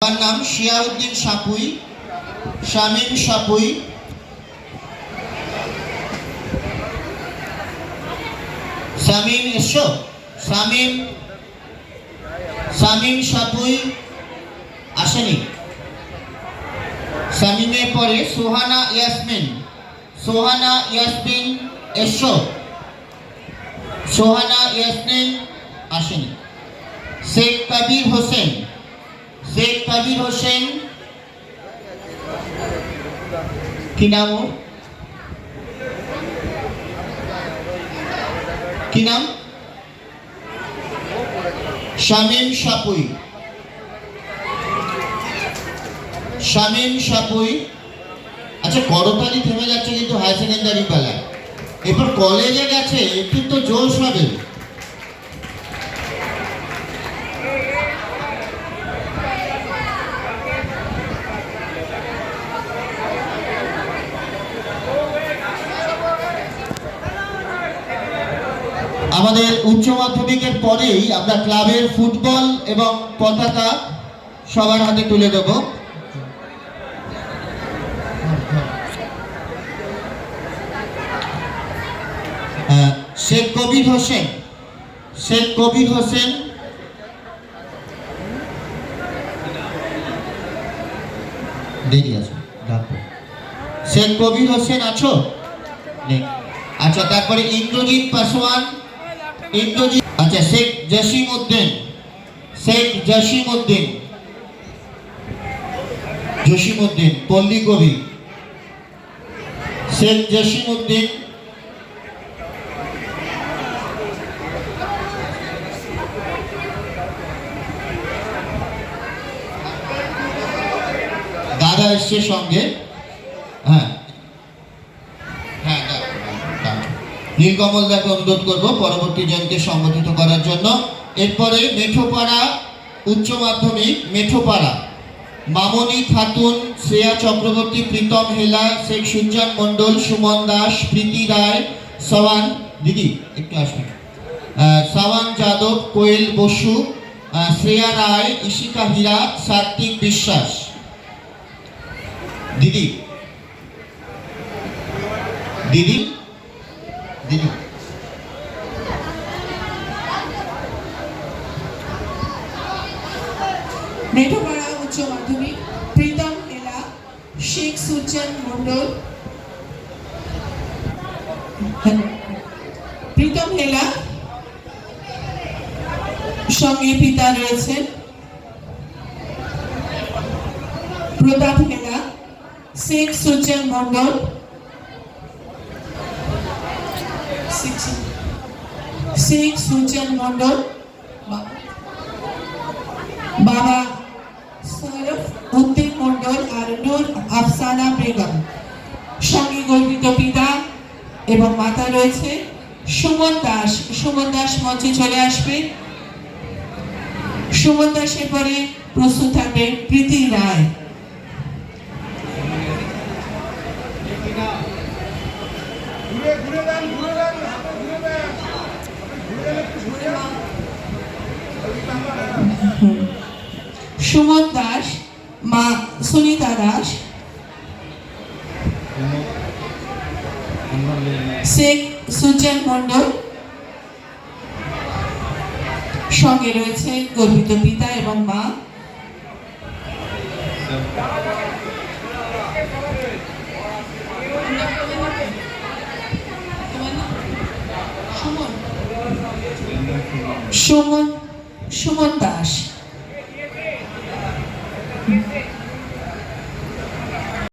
আমার নাম শিয়াউদ্দিন সাপুই, শামীম সাপুই। শামীম এসো। শামীম শামীম সাপুই আসেনি। শামীমের পরে সোহানা ইয়াসমিন। সোহানা ইয়াসমিন এসো। সোহানা ইয়াসমিন আসেনি। শেখ কবির হোসেন। শেখ কবির হোসেন কি নাম? কি নাম? শামীম সাপুই। শামীম সাপুই। আচ্ছা, করতালি থেমে যাচ্ছে কিন্তু হায়ার সেকেন্ডারি বেলায়। এরপর কলেজে গেছে, একটু তো জোশ হবে। আমাদের উচ্চ মাধ্যমিকের পরেই আমরা ক্লাবের ফুটবল এবং পতাকা সবার হাতে তুলে দেব। শেখ কবির হোসেন। শেখ কবির হোসেন দেরি আছে। শেখ কবির হোসেন আছো? আচ্ছা, তারপরে ইন্দ্রজিৎ পাসওয়ান। ইন্দ্রজিৎ। আচ্ছা, শেখ জসিম উদ্দিন। শেখ জসিম উদ্দিন। জসিম উদ্দিন পল্লী কবি। শেখ জসিম উদ্দিন। দাদা এসছে সঙ্গে। হ্যাঁ, নীলকমল দাকে অনুরোধ করব পরবর্তী জনকে সংগঠিত করার জন্য। এরপরে মেঠোপাড়া উচ্চ মাধ্যমিক। মেঠোপাড়া মামনি খাতুন, শ্রেয়া চক্রবর্তী, প্রীতম হেলা, শেখ সুজান মণ্ডল, সুমন দাস, প্রীতি রায়, সওয়ান দিদি একটু আসবেন, সাওয়ান যাদব, কোয়েল বসু, শ্রেয়া রায়, ইশিকা হীরা, সাত্বিক বিশ্বাস। দিদি দিদি দিদি মেঠোপাড়া উচ্চ মাধ্যমিক। প্রীতম হেলা, শেখ সুজান মণ্ডল। প্রীতম হেলা সঙ্গে পিতা রয়েছেন প্রতাপ হেলা, শেখ সুজান মণ্ডল, শেখ সুজান মণ্ডল, বাবা সরফ উদ্দিন মণ্ডল আর নূর আফসানা বেগম। সঙ্গে গর্বিত পিতা এবং মাতা রয়েছে সুমন দাস। সুমন দাস মঞ্চে চলে আসবে। সুমন দাসের পরে প্রস্তুত থাকবে প্রীতি রায়। সুমন দাস, মা সুনিতা দাস, শেখ সুজান মণ্ডল, সঙ্গে রয়েছে গর্বিত পিতা এবং মা। সুমন দাস।